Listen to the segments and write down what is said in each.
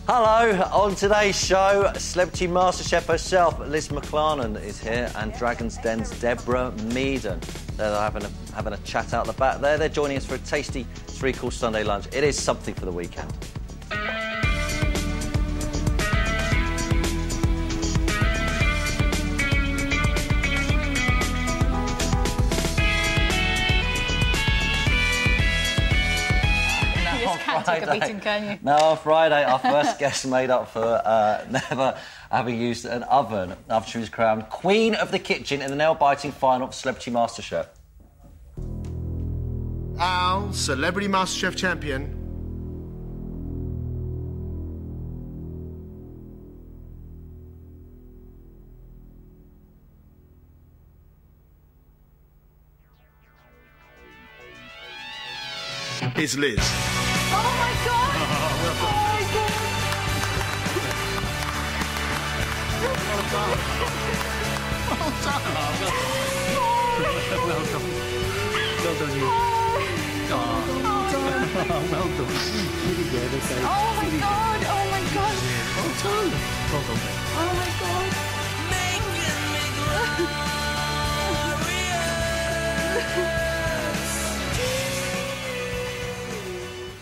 Hello, on today's show, Celebrity Masterchef herself, Liz McClarnon is here, and Dragon's Den's Deborah Meaden. They're having a chat out the back there. They're joining us for a tasty three-course Sunday lunch. It is something for the weekend. Take a beating, can you? No, on Friday, our first guest made up for never having used an oven after she was crowned Queen of the Kitchen in the nail-biting final of Celebrity Masterchef. Our Celebrity Masterchef champion is Liz. Oh my God! Oh my God! Well done. Well done. Well done, you. Well done. Really good, okay. Oh my God! Oh my God! Well done. Well done, mate. Oh my God!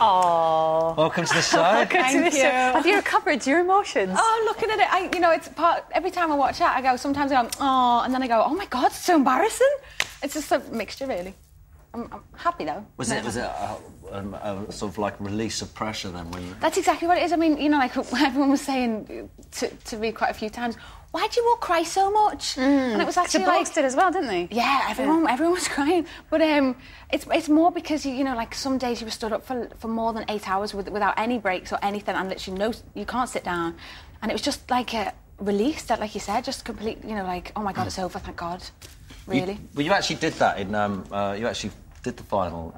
Oh, Welcome to the show. thank you. Have you recovered your emotions? Oh, looking at it, it's part. Every time I watch it, I go. Sometimes I go, oh, and then I go, oh my God, it's so embarrassing. It's just a mixture, really. I'm happy though. Was it a sort of like release of pressure then? When That's exactly what it is. I mean, like everyone was saying to me quite a few times, why do you all cry so much? And it was actually the Blakes did as well, didn't they? Yeah, everyone was crying. But it's more because like some days you were stood up for more than 8 hours without any breaks or anything, and literally you can't sit down. And it was just like a release that, like you said, just complete. Like, oh my God, it's over, thank God. Really. You actually did that in. You actually did the final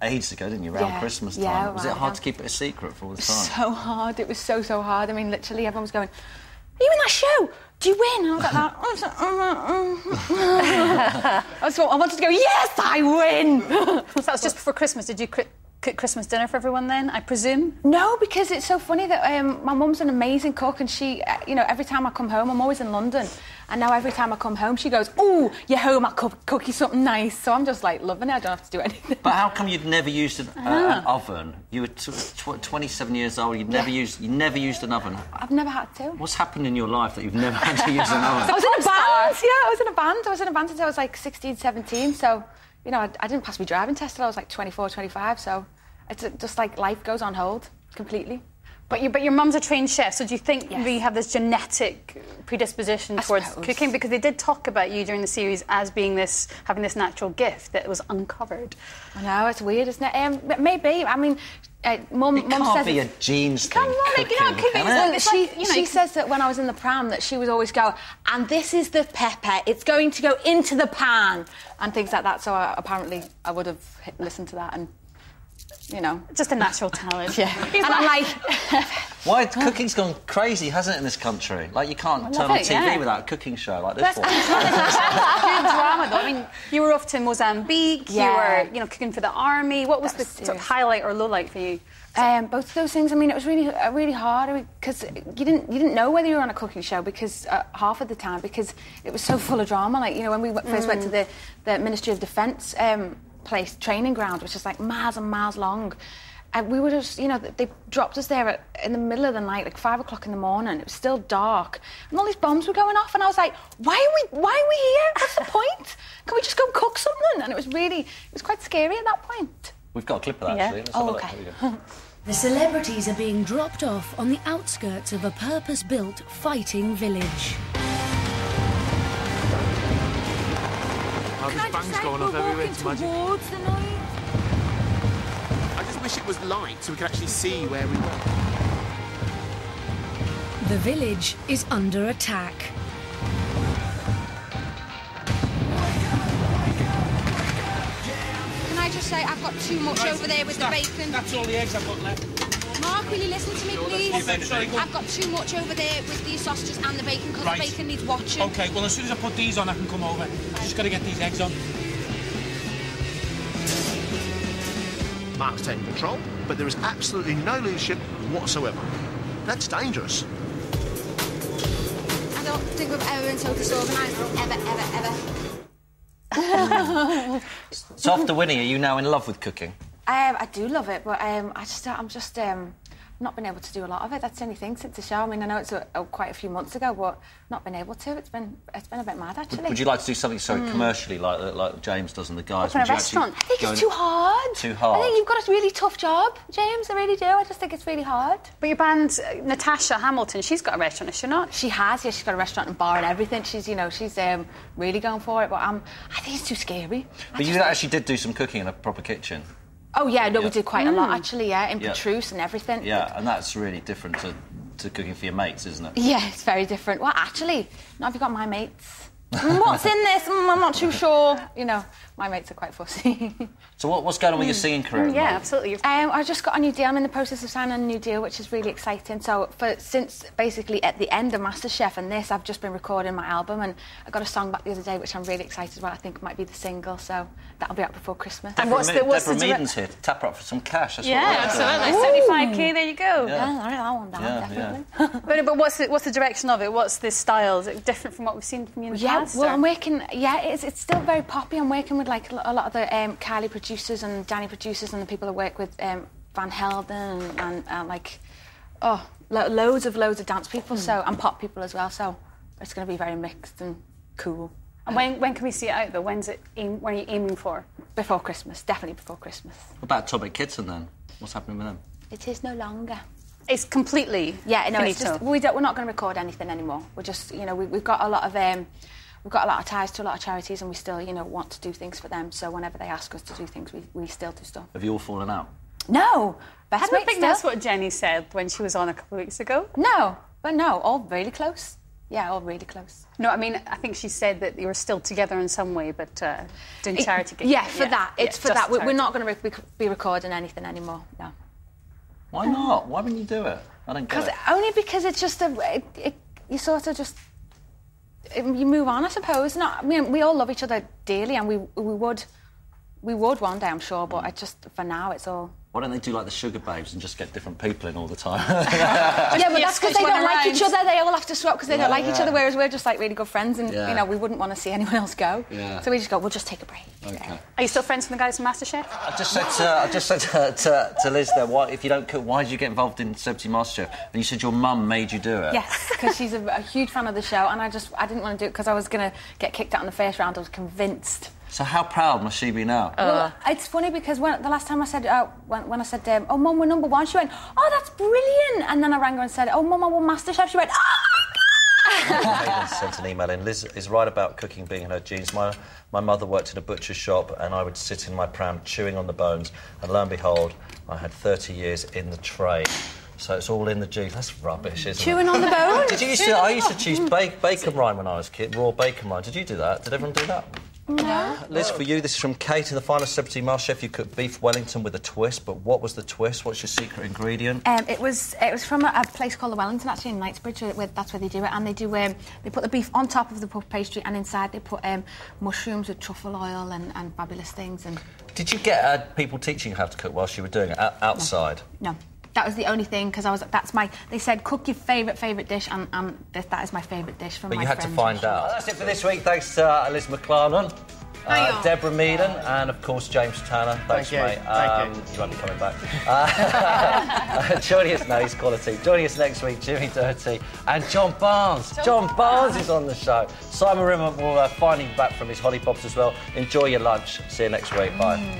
ages ago, didn't you? Around Christmas time. Yeah, was it hard to keep it a secret for all the time? So hard. It was so hard. I mean, literally, everyone was going, "Are you in that show? Do you win?" And I was like that. I wanted to go, yes, I win! So that was just before Christmas. Did you cook Christmas dinner for everyone then, I presume? No, because it's so funny that my mum's an amazing cook, and she, every time I come home, I'm always in London, and now every time I come home, she goes, "Oh, you're home, I'll cook you something nice." So I'm just like loving it. I don't have to do anything. But how come you'd never used an oven? You were 27 years old. You never used an oven. I've never had to. What's happened in your life that you've never had to use an oven? I was in a band. Yeah, I was in a band. I was in a band since I was like 16, 17. So, I didn't pass my driving test till I was like 24, 25. So it's just like life goes on hold completely. But your mum's a trained chef, so do you think you have this genetic predisposition towards cooking? Because they did talk about you during the series as having this natural gift that was uncovered. I know, it's weird, isn't it? Maybe. I mean, Mum says... It can't be a genes thing. Come on, she says that when I was in the pram that she would always go, "And this is the pepper, it's going to go into the pan," and things like that. So apparently I would have listened to that and... Just a natural talent. Yeah. And I'm like... Why? Cooking's gone crazy, hasn't it, in this country? Like, you can't turn on TV without a cooking show like this one. Good drama, though. I mean, you were off to Mozambique, you were, cooking for the army. What was the sort of highlight or low light for you? Both of those things. I mean, it was really hard because you didn't know whether you were on a cooking show because half of the time because it was so full of drama. Like, when we first went to the Ministry of Defence place, training ground, which is like miles and miles long. And we would have, they dropped us there in the middle of the night, like 5 o'clock in the morning. It was still dark. And all these bombs were going off. And I was like, why are we here? What's the point? Can we just go and cook something? And it was quite scary at that point. We've got a clip of that, actually. Let's have a look. Okay. The celebrities are being dropped off on the outskirts of a purpose-built fighting village. There's bangs going off everywhere, it's magic. I just wish it was light so we could actually see where we were. The village is under attack. Can I just say, I've got too much over there with the bacon. That's all the eggs I've got left. Mark, will you listen to me, please? I've got too much over there with these sausages and the bacon because the bacon needs watching. OK, well, as soon as I put these on, I can come over. I've just got to get these eggs on. Mark's taking control, but there is absolutely no leadership whatsoever. That's dangerous. I don't think we've ever been so disorganised. Ever. So after winning, are you now in love with cooking? I do love it, but I'm just not been able to do a lot of it. That's the only thing since the show. I mean, I know it's quite a few months ago, but not been able to. It's been a bit mad, actually. Would you like to do something so commercially, like James does and the guys? Open a restaurant. I think it's too hard. Too hard. I think you've got a really tough job, James. I really do. I just think it's really hard. But your band, Natasha Hamilton, she's got a restaurant, has she not? She has. Yeah, she's got a restaurant and bar and everything. She's really going for it. But I think it's too scary. But you actually did do some cooking in a proper kitchen. Oh, yeah, no, we did quite a lot, actually, yeah, in Petrus and everything. Yeah, and that's really different to cooking for your mates, isn't it? Yeah, it's very different. Well, actually, not if you've got my mates. What's in this? I'm not too sure. You know, my mates are quite fussy. So what's going on with your singing career? Yeah, absolutely. I just got a new deal. I'm in the process of signing a new deal, which is really exciting. So since basically at the end of MasterChef and this, I've just been recording my album, and I got a song back the other day, which I'm really excited about. I think might be the single, so that'll be out before Christmas. And what's Deborah Meaden's here to tap her up for some cash. That's absolutely. 75k. There you go. Yeah, I'll write that one down, definitely. But what's the direction of it? What's the style? Is it different from what we've seen from you in the past? Well, I'm working. Yeah, it's still very poppy. I'm working with like a lot of the Kylie producers and Danny producers and the people that work with Van Helden and like loads of dance people. So and pop people as well. So it's going to be very mixed and cool. And when can we see it out though? When are you aiming for? Before Christmas, definitely before Christmas. What about Topic Kitson then? What's happening with them? It is no longer. It's completely it's just we're not going to record anything anymore. We're just we've got a lot of ties to a lot of charities, and we still want to do things for them. So whenever they ask us to do things, we still do stuff. Have you all fallen out? No, I don't think that's what Jenny said when she was on a couple of weeks ago. No, all really close. Yeah, all really close. No, I mean, I think she said that you were still together in some way, but doing charity gigs. Yeah, for that. It's for that. We're not going to be recording anything anymore, no. Why not? Why wouldn't you do it? I don't get it. Only because it's just you sort of just... You move on, I suppose. I mean, we all love each other dearly, and we would one day, I'm sure, but for now, it's all... Why don't they do like the Sugar Babes and just get different people in all the time? Yeah, but that's because they don't like each other. They all have to swap because they don't like each other, whereas we're just like really good friends, and we wouldn't want to see anyone else go. Yeah. So we just go, we'll just take a break. Okay. Are you still friends with the guys from MasterChef? I just said to Liz there, if you don't cook, why did you get involved in Celebrity Masterchef? And you said your mum made you do it. Yes, because she's a huge fan of the show, and I didn't want to do it because I was going to get kicked out in the first round. I was convinced. So how proud must she be now? Well, it's funny because the last time I said, when I said, oh, Mum, we're #1, she went, oh, that's brilliant. And then I rang her and said, oh, Mum, I won MasterChef. She went, Hayden sent an email in. Liz is right about cooking being in her genes. My mother worked in a butcher's shop, and I would sit in my pram chewing on the bones, and lo and behold, I had 30 years in the trade. So it's all in the genes. That's rubbish, isn't it? Chewing on the bones? I used to choose bacon rind when I was a kid, raw bacon rind. Did you do that? Did everyone do that? No. Liz, for you, this is from Kate. In the final Celebrity MasterChef, you cooked beef Wellington with a twist, but what was the twist? What's your secret ingredient? It was from a place called the Wellington, actually, in Knightsbridge. That's where they do it, and they put the beef on top of the puff pastry, and inside they put mushrooms with truffle oil and fabulous things. And did you get people teaching you how to cook whilst you were doing it outside? No. That was the only thing, because they said, cook your favourite dish, and that is my favourite dish from my friend. But you had to find out. That's it for this week. Thanks to Liz McClarnon, Deborah Meaden, and, of course, James Tanner. Thanks, mate. Thank you. You won't be coming back. Joining us now, he's quality. Joining us next week, Jimmy Dirty and John Barnes. John Barnes is on the show. Simon Rimmer will finally be back from his holly pops as well. Enjoy your lunch. See you next week. Bye.